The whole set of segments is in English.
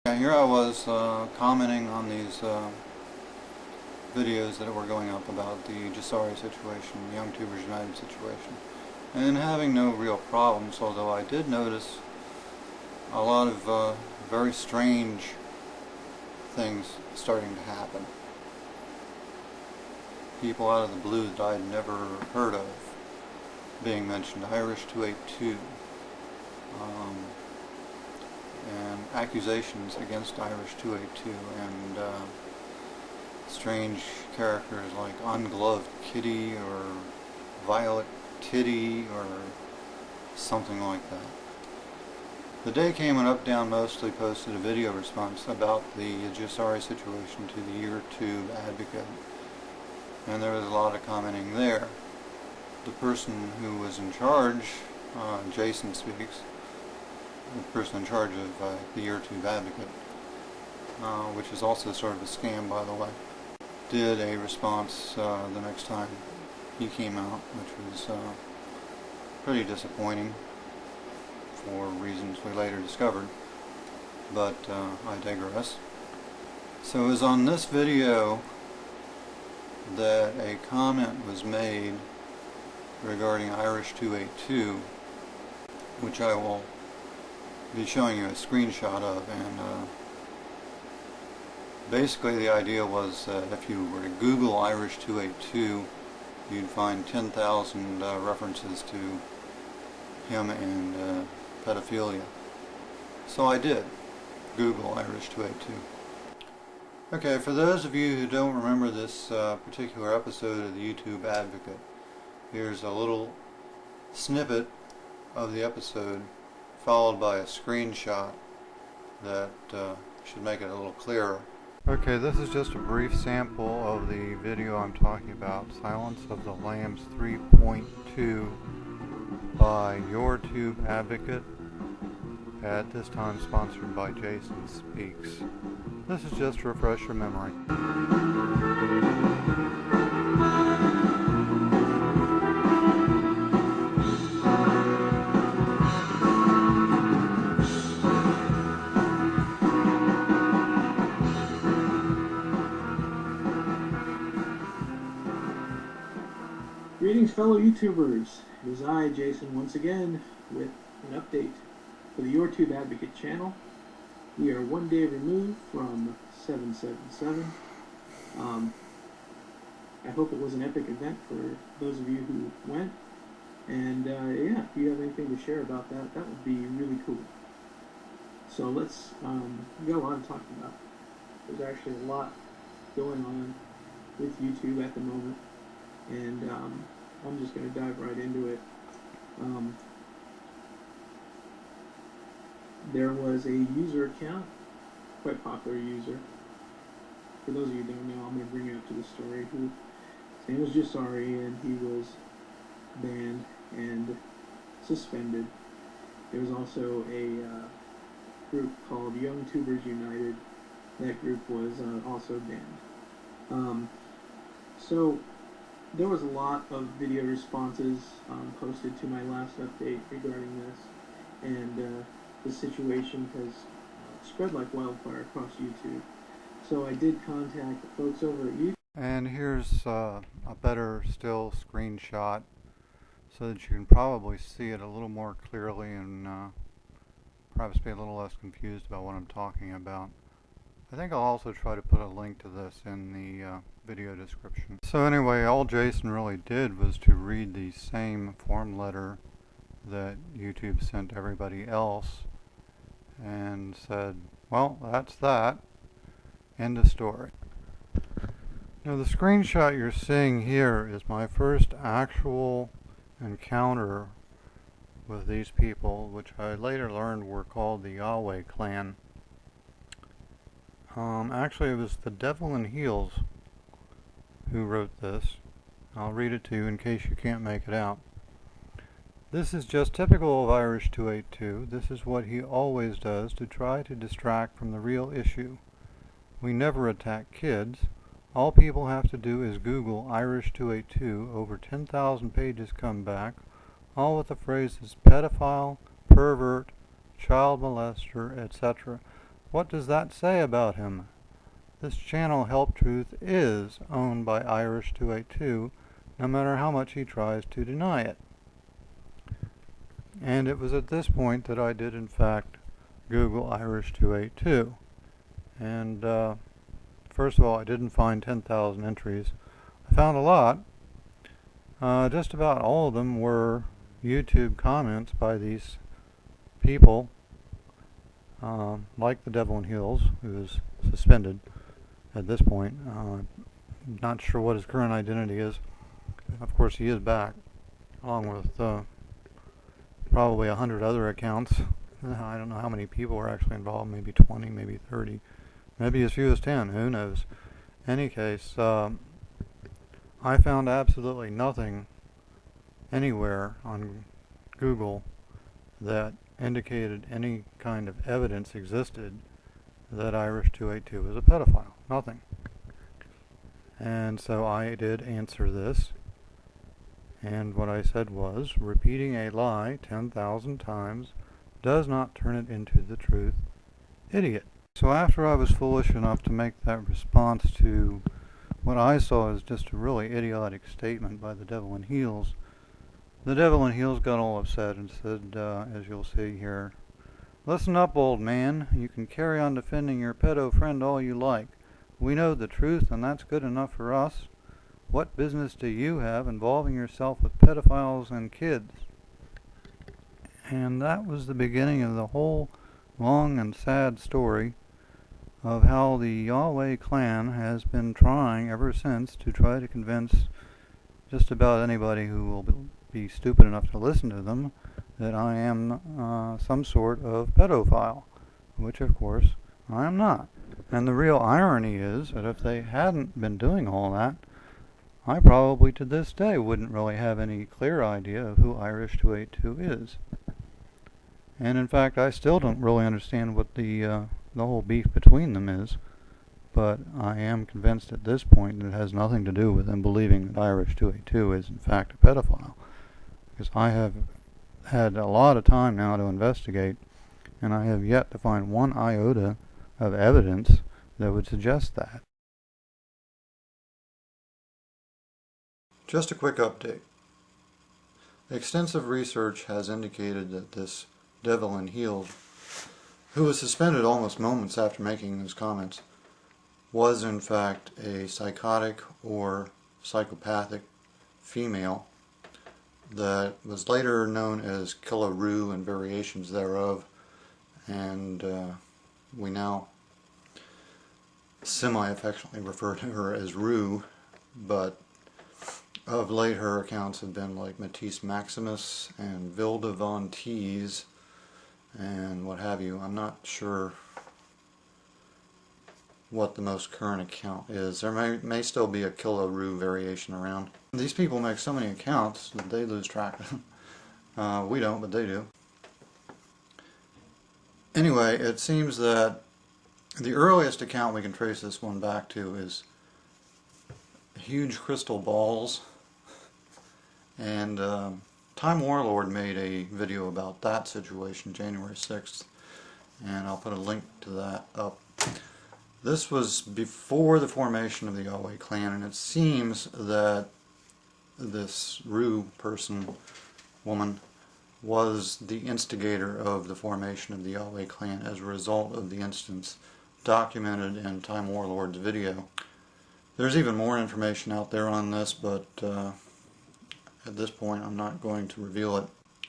Yeah, here I was commenting on these videos that were going up about the Jasari situation, the Young Tubers United situation, and having no real problems, although I did notice a lot of very strange things starting to happen. People out of the blue that I'd never heard of being mentioned. Irish 282. And accusations against Irish 282 and strange characters like Ungloved Kitty or Violet Titty or something like that. The Day Came and Up Down mostly posted a video response about the Jasari situation to the YouTube Advocate, and there was a lot of commenting there. The person who was in charge, Jason Speaks, the person in charge of the YouTube Advocate, which is also sort of a scam, by the way, did a response the next time he came out, which was pretty disappointing for reasons we later discovered, but I digress. So it was on this video that a comment was made regarding Irish 282, which I will be showing you a screenshot of, and basically the idea was that if you were to Google Irish 282, you'd find 10,000 references to him and pedophilia. So I did Google Irish 282. Okay, for those of you who don't remember this particular episode of the YouTube Advocate, here's a little snippet of the episode followed by a screenshot that should make it a little clearer. Okay, this is just a brief sample of the video I'm talking about, Silence of the Lambs 3.2 by YouTube Advocate, at this time sponsored by Jason Speaks. This is just to refresh your memory. Greetings, fellow YouTubers. It is I, Jason, once again with an update for the YouTube Advocate channel. We are one day removed from 777. I hope it was an epic event for those of you who went. And yeah, if you have anything to share about that, that would be really cool. So let's, we got a lot to talk about. There's actually a lot going on with YouTube at the moment. And I'm just going to dive right into it. There was a user account, quite popular user. For those of you who don't know, I'm going to bring you up to the story. His name was Jasari, and he was banned and suspended. There was also a group called Young Tubers United. That group was also banned. So there was a lot of video responses posted to my last update regarding this, and the situation has spread like wildfire across YouTube. So I did contact the folks over at YouTube. And here's a better still screenshot so that you can probably see it a little more clearly and perhaps be a little less confused about what I'm talking about. I think I'll also try to put a link to this in the video description. So anyway, all Jason really did was to read the same form letter that YouTube sent everybody else and said, well, that's that. End of story. Now the screenshot you're seeing here is my first actual encounter with these people, which I later learned were called the Yahweh Clan. Actually, it was the Devil in Heels who wrote this. I'll read it to you in case you can't make it out. This is just typical of Irish 282. This is what he always does to try to distract from the real issue. We never attack kids. All people have to do is Google Irish 282. Over 10,000 pages come back, all with the phrases pedophile, pervert, child molester, etc. What does that say about him? This channel, Help Truth, is owned by Irish282, no matter how much he tries to deny it. And it was at this point that I did, in fact, Google Irish282. And first of all, I didn't find 10,000 entries. I found a lot. Just about all of them were YouTube comments by these people, like the Devil in Heels, who is suspended at this point. Not sure what his current identity is. Of course, he is back, along with probably 100 other accounts. I don't know how many people are actually involved, maybe 20, maybe 30, maybe as few as 10, who knows. In any case, I found absolutely nothing anywhere on Google that indicated any kind of evidence existed that Irish282 was a pedophile. Nothing. And so I did answer this, and what I said was, repeating a lie 10,000 times does not turn it into the truth, idiot. So after I was foolish enough to make that response to what I saw as just a really idiotic statement by the Devil in Heels, the Devil in Heels got all upset and said, as you'll see here, "Listen up, old man. You can carry on defending your pedo friend all you like. We know the truth, and that's good enough for us. What business do you have involving yourself with pedophiles and kids?" And that was the beginning of the whole long and sad story of how the Yahweh Clan has been trying ever since to try to convince just about anybody who will be stupid enough to listen to them that I am some sort of pedophile, which of course I am not. And the real irony is that if they hadn't been doing all that, I probably to this day wouldn't really have any clear idea of who Irish282 is. And in fact, I still don't really understand what the whole beef between them is, but I am convinced at this point that it has nothing to do with them believing that Irish282 is in fact a pedophile, because I have had a lot of time now to investigate, and I have yet to find one iota of evidence that would suggest that. Just a quick update. Extensive research has indicated that this Devil in Heels, who was suspended almost moments after making those comments, was in fact a psychotic or psychopathic female that was later known as Killa Rue and variations thereof, and we now semi-affectionately refer to her as Rue, but of late her accounts have been like Matisse Maximus and Vilda Von Teese and what have you. I'm not sure what the most current account is. There may still be a Killa Rue variation around. These people make so many accounts that they lose track of them. We don't, but they do. Anyway, it seems that the earliest account we can trace this one back to is huge crystal balls, and Time Warlord made a video about that situation January 6th, and I'll put a link to that up. This was before the formation of the Yahweh Clan, and it seems that this Rue woman, was the instigator of the formation of the Yahweh Clan as a result of the instance documented in Time Warlord's video. There's even more information out there on this, but at this point I'm not going to reveal it.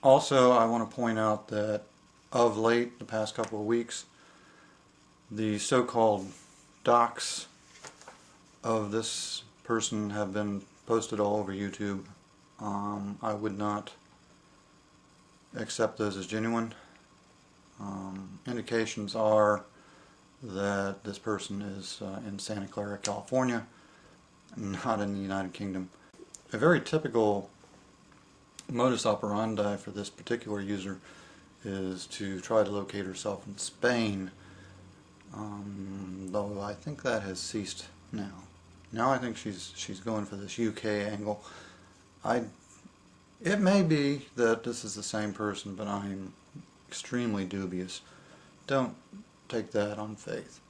Also, I want to point out that of late, the past couple of weeks, the so-called docs of this person have been posted all over YouTube. I would not accept those as genuine. Indications are that this person is in Santa Clara, California, not in the United Kingdom. A very typical modus operandi for this particular user is to try to locate herself in Spain, though I think that has ceased now. Now I think she's going for this UK angle. It may be that this is the same person, but I'm extremely dubious. Don't take that on faith.